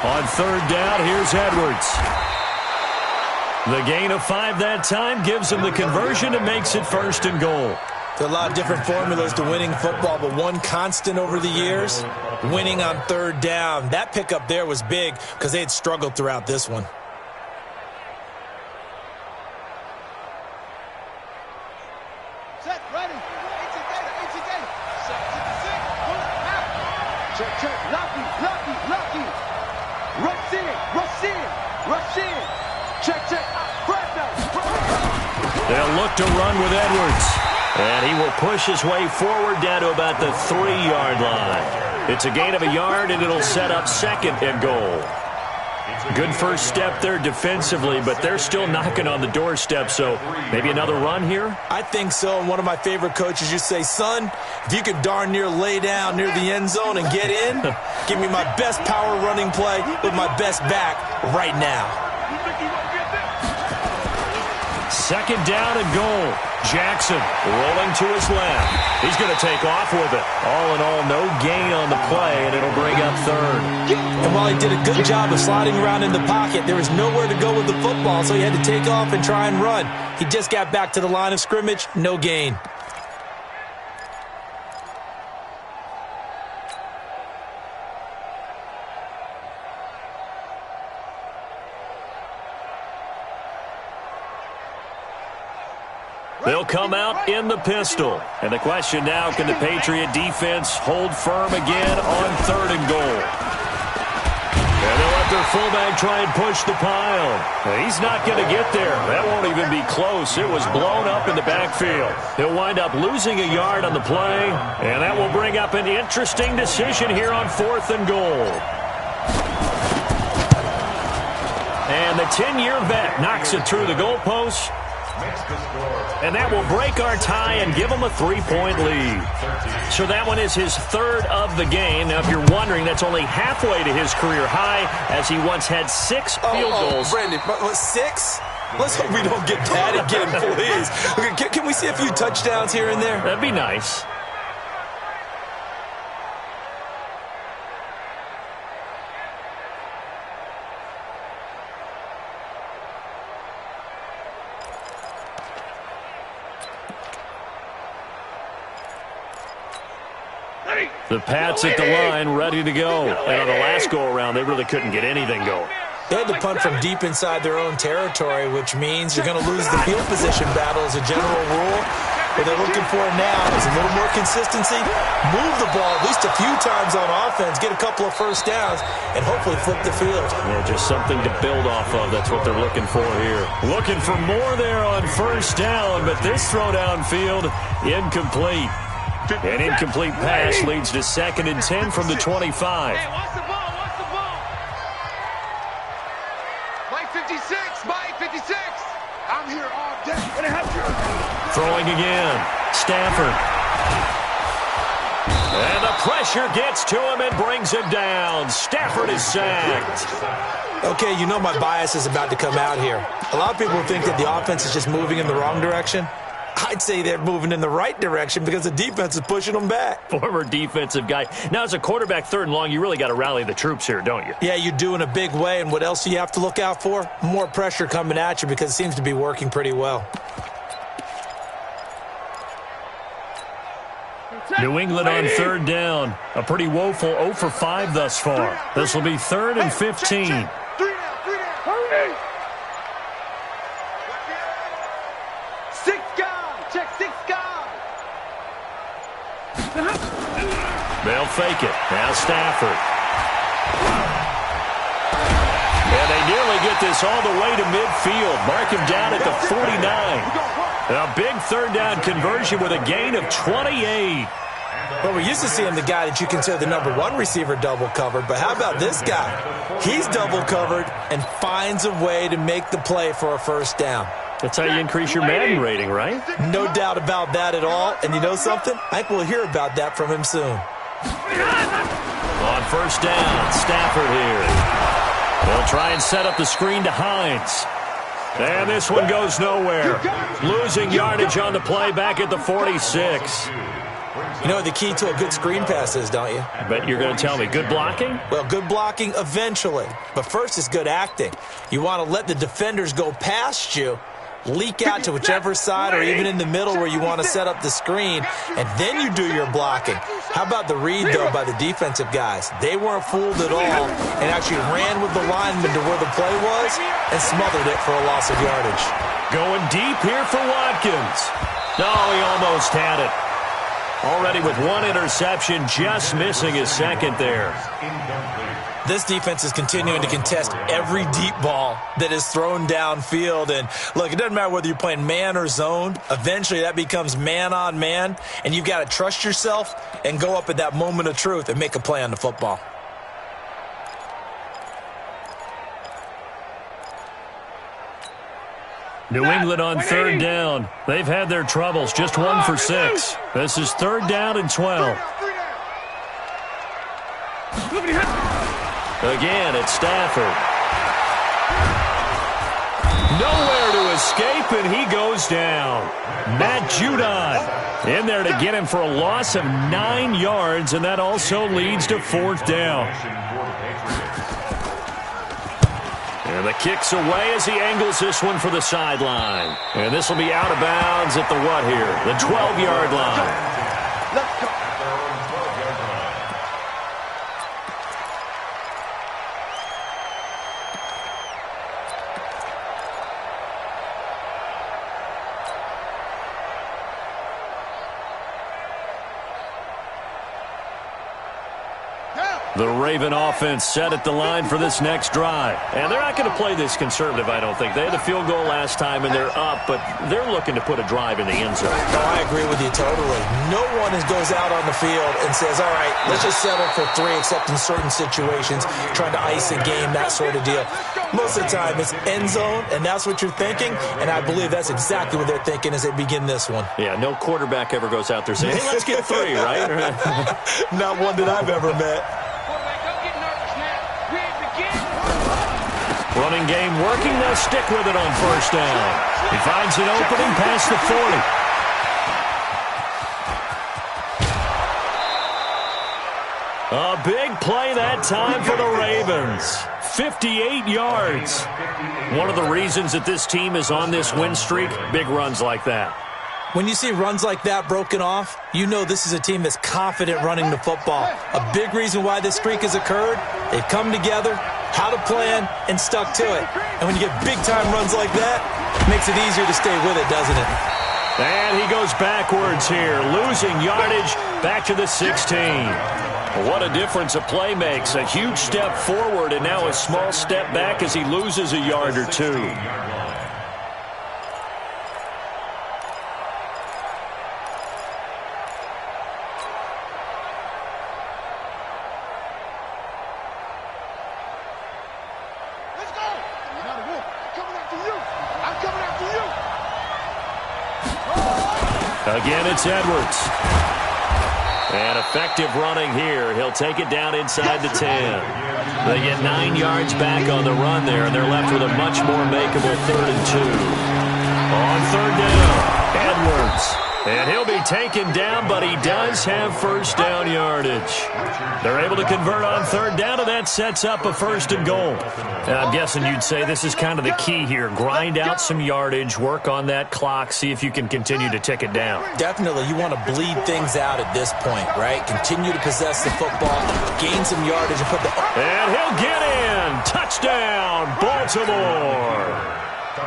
On 3rd down, here's Edwards. The gain of 5 that time gives him the conversion and makes it 1st and goal. There are a lot of different formulas to winning football, but one constant over the years, winning on 3rd down. That pickup there was big because they had struggled throughout this one. They'll look to run with Edwards. And he will push his way forward down to about the 3-yard line. It's a gain of a yard, and it'll set up 2nd and goal. Good first step there defensively, but they're still knocking on the doorstep, so maybe another run here? I think so, and one of my favorite coaches used to say, son, if you could darn near lay down near the end zone and get in, give me my best power running play with my best back right now. 2nd down and goal. Jackson rolling to his left. He's going to take off with it. All in all, no gain on the play, and it'll bring up 3rd. And while he did a good job of sliding around in the pocket, there was nowhere to go with the football, so he had to take off and try and run. He just got back to the line of scrimmage, no gain. They'll come out in the pistol. And the question now, can the Patriot defense hold firm again on 3rd and goal? And they'll let their fullback try and push the pile. He's not going to get there. That won't even be close. It was blown up in the backfield. He'll wind up losing a yard on the play, and that will bring up an interesting decision here on 4th and goal. And the 10-year vet knocks it through the goalpost. And that will break our tie and give him a 3-point lead. So that one is his 3rd of the game. Now, if you're wondering, that's only halfway to his career high, as he once had 6 field goals. Brandon, 6? Let's hope we don't get that again, please. Okay, can we see a few touchdowns here and there? That'd be nice. The Pats at the line, ready to go. And on the last go-around, they really couldn't get anything going. They had to punt from deep inside their own territory, which means you're going to lose the field position battle as a general rule. What they're looking for now is a little more consistency, move the ball at least a few times on offense, get a couple of first downs, and hopefully flip the field. Yeah, just something to build off of. That's what they're looking for here. Looking for more there on first down, but this throw downfield, incomplete. An incomplete pass leads to 2nd and 10 from the 25. Hey, watch the ball, watch the ball. Mike 56, Mike 56. I'm here all day. What the hell? Throwing again. Stafford. And the pressure gets to him and brings him down. Stafford is sacked. Okay, you know my bias is about to come out here. A lot of people think that the offense is just moving in the wrong direction. I'd say they're moving in the right direction because the defense is pushing them back. Former defensive guy. Now, as a quarterback, 3rd and long, you really got to rally the troops here, don't you? Yeah, you do in a big way, and what else do you have to look out for? More pressure coming at you because it seems to be working pretty well. New England on 3rd down. A pretty woeful 0 for 5 thus far. This will be 3rd and 15. 3 down. Hurry. 6 gone. Check 6 gone. They'll fake it. Now Stafford. And they nearly get this all the way to midfield. Mark him down at the 49. A big 3rd down conversion with a gain of 28. Well, we're used to seeing the guy that you consider the #1 receiver double covered, but how about this guy? He's double covered and finds a way to make the play for a first down. That's how you increase your Madden rating, right? No doubt about that at all. And you know something? I think we'll hear about that from him soon. On first down, Stafford here. They'll try and set up the screen to Hines. And this one goes nowhere. Losing yardage on the play back at the 46. You know what the key to a good screen pass is, don't you? I bet you're going to tell me. Good blocking? Well, good blocking eventually. But first is good acting. You want to let the defenders go past you, leak out to whichever side or even in the middle where you want to set up the screen, and then you do your blocking. How about the read, though, by the defensive guys? They weren't fooled at all and actually ran with the lineman to where the play was and smothered it for a loss of yardage. Going deep here for Watkins. No, he almost had it. Already with 1 interception, just missing his 2nd there. This defense is continuing to contest every deep ball that is thrown downfield. And look, it doesn't matter whether you're playing man or zone. Eventually that becomes man on man, and you've got to trust yourself and go up at that moment of truth and make a play on the football. New England on 3rd down. They've had their troubles. Just 1 for 6. This is 3rd down and 12. Again, it's Stafford. Nowhere to escape, and he goes down. Matt Judon in there to get him for a loss of 9 yards, and that also leads to 4th down. And the kick's away as he angles this one for the sideline. And this will be out of bounds at the what here? The 12-yard line. Let's go. The Raven offense set at the line for this next drive. And they're not going to play this conservative, I don't think. They had a field goal last time, and they're up, but they're looking to put a drive in the end zone. No, I agree with you totally. No one goes out on the field and says, all right, let's just settle for 3, except in certain situations, trying to ice a game, that sort of deal. Most of the time, it's end zone, and that's what you're thinking, and I believe that's exactly what they're thinking as they begin this one. Yeah, no quarterback ever goes out there saying, hey, let's get 3, right? Not one that I've ever met. Running game working. They'll stick with it on first down. He finds an opening past the 40. A big play that time for the Ravens. 58 yards. One of the reasons that this team is on this win streak, big runs like that. When you see runs like that broken off, you know this is a team that's confident running the football. A big reason why this streak has occurred, they've come together, how to plan, and stuck to it. And when you get big-time runs like that, it makes it easier to stay with it, doesn't it? And he goes backwards here, losing yardage back to the 16. What a difference a play makes. A huge step forward and now a small step back as he loses a yard or two. Again, it's Edwards. And effective running here. He'll take it down inside the 10. They get 9 yards back on the run there, and they're left with a much more makeable 3rd and 2. On 3rd down, Edwards. And he'll be taken down, but he does have first down yardage. They're able to convert on 3rd down, and that sets up a 1st and goal. And I'm guessing you'd say this is kind of the key here. Grind out some yardage, work on that clock, see if you can continue to tick it down. Definitely, you want to bleed things out at this point, right? Continue to possess the football, gain some yardage, and put the... And he'll get in! Touchdown, Baltimore!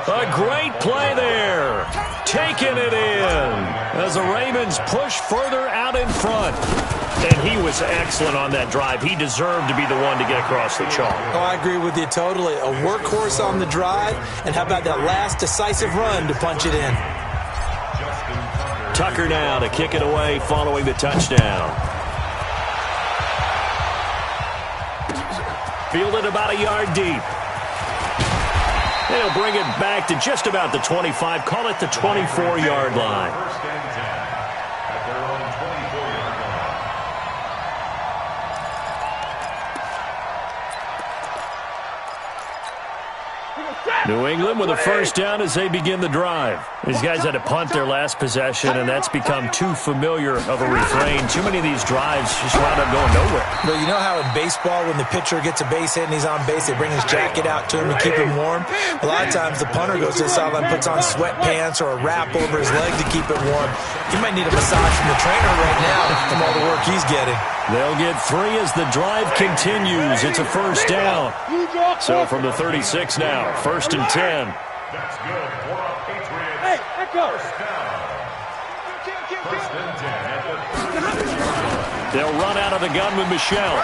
A great play there. Taking it in as the Ravens push further out in front. And he was excellent on that drive. He deserved to be the one to get across the chalk. Oh, I agree with you totally. A workhorse on the drive. And how about that last decisive run to punch it in? Tucker now to kick it away following the touchdown. Fielded about a yard deep. They'll bring it back to just about the 25. Call it the 24-yard line. First and 10 at their own 24-yard line. New England with a first down as they begin the drive. These guys had to punt their last possession, and that's become too familiar of a refrain. Too many of these drives just wound up going nowhere. But you know how in baseball, when the pitcher gets a base hit and he's on base, they bring his jacket out to him to keep him warm? A lot of times the punter goes to the sideline, puts on sweatpants or a wrap over his leg to keep it warm. He might need a massage from the trainer right now from all the work he's getting. They'll get 3 as the drive continues. It's a first down. So from the 36 now, 1st and 10. That's good for a Patriots. Hey, let go. First down. First and 10 at the 30. They'll run out of the gun with Michelle.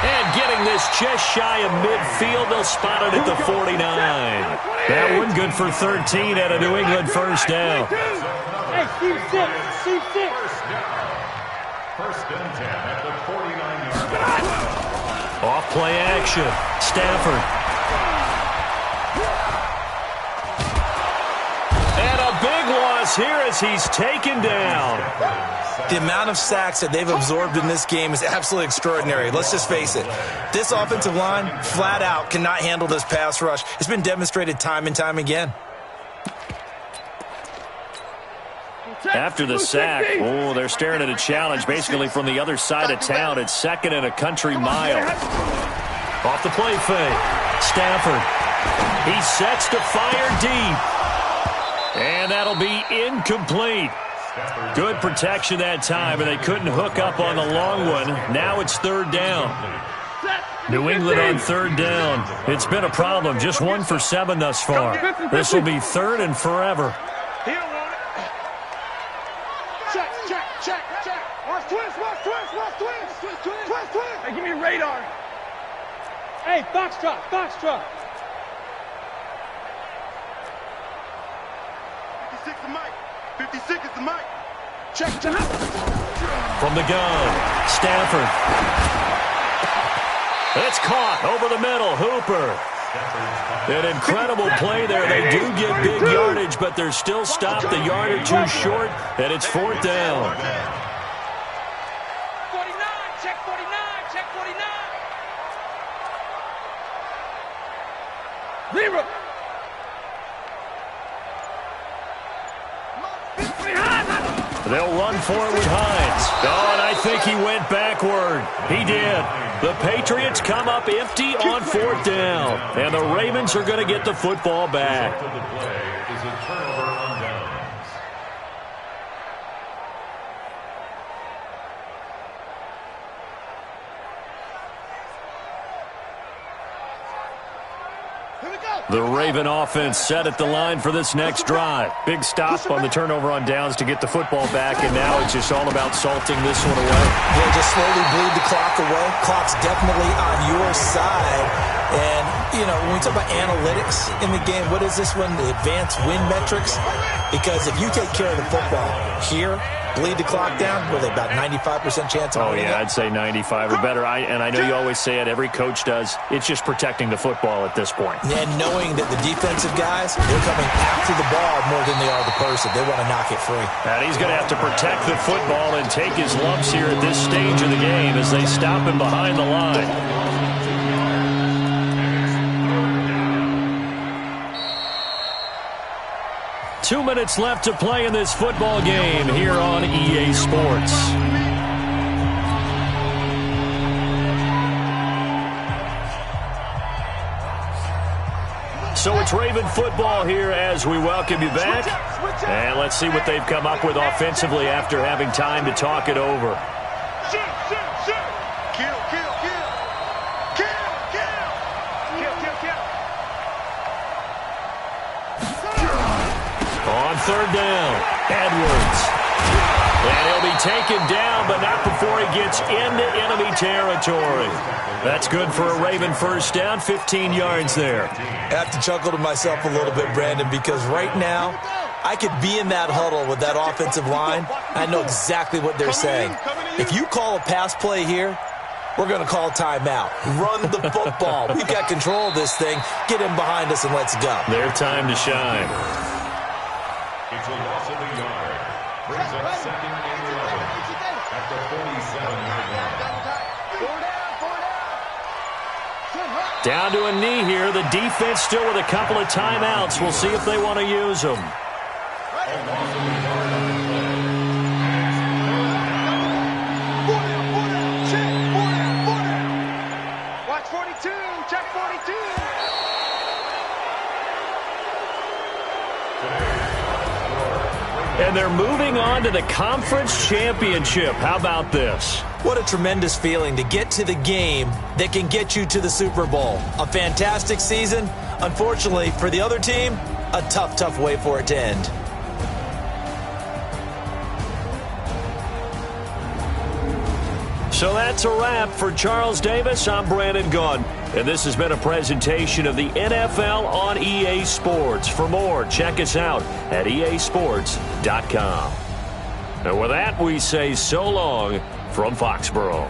And getting this just shy of midfield, they'll spot it at the 49. That one good for 13 at a New England first down. Hey, Steve 6. Steve 6. First down. First and 10 at the 49-yard line. Off play action. Stafford. And a big loss here as he's taken down. The amount of sacks that they've absorbed in this game is absolutely extraordinary. Let's just face it. This offensive line, flat out, cannot handle this pass rush. It's been demonstrated time and time again. After the sack, they're staring at a challenge basically from the other side of town. It's 2nd and a country mile. Off the play fake. Stafford. He sets to fire deep. And that'll be incomplete. Good protection that time, and they couldn't hook up on the long one. Now it's 3rd down. New England on 3rd down. It's been a problem. Just 1 for 7 thus far. This will be 3rd and forever. Check. Watch twist. Hey, give me a radar. Hey, Foxtrot. 56 is Mike. 56 is the mic. Check. From the gun, Stafford. It's caught over the middle. Hooper. An incredible play there. They do get big yardage, but they're still stopped a yard or 2 short, and it's 4th down. 49, check 49. Zero. They'll run for it with Hines. Oh, and I think he went backward. He did. The Patriots come up empty on 4th down, and the Ravens are going to get the football back. The play is a turnover on downs. The Raven offense set at the line for this next drive. Big stop on the turnover on downs to get the football back, and now it's just all about salting this one away. Yeah, just slowly bleed the clock away. Clock's definitely on your side. And, you know, when we talk about analytics in the game, what is this one? The advanced win metrics? Because if you take care of the football here, bleed the clock down, with about 95% chance of winning. I'd say 95 or better. And I know you always say it, every coach does. It's just protecting the football at this point. And knowing that the defensive guys, they're coming after the ball more than they are the person. They want to knock it free. And he's going to have to protect the football and take his lumps here at this stage of the game as they stop him behind the line. Two minutes left to play in this football game here on EA Sports. So it's Raven football here as we welcome you back. And let's see what they've come up with offensively after having time to talk it over. On third down, Edwards. And he'll be taken down, but not before he gets into enemy territory. That's good for a Raven first down, 15 yards there. I have to chuckle to myself a little bit, Brandon, because right now I could be in that huddle with that offensive line. I know exactly what they're saying. If you call a pass play here, we're going to call timeout. Run the football. We've got control of this thing. Get him behind us and let's go. Their time to shine. It's a loss of a yard. Brings up second and 11 at the 47-yard line. Down to a knee here. The defense still with a couple of timeouts. We'll see if they want to use them. Watch 42. Check 42. And they're moving on to the conference championship. How about this? What a tremendous feeling to get to the game that can get you to the Super Bowl. A fantastic season. Unfortunately, for the other team, a tough, tough way for it to end. So that's a wrap for Charles Davis. I'm Brandon Gunn. And this has been a presentation of the NFL on EA Sports. For more, check us out at easports.com. And with that, we say so long from Foxborough.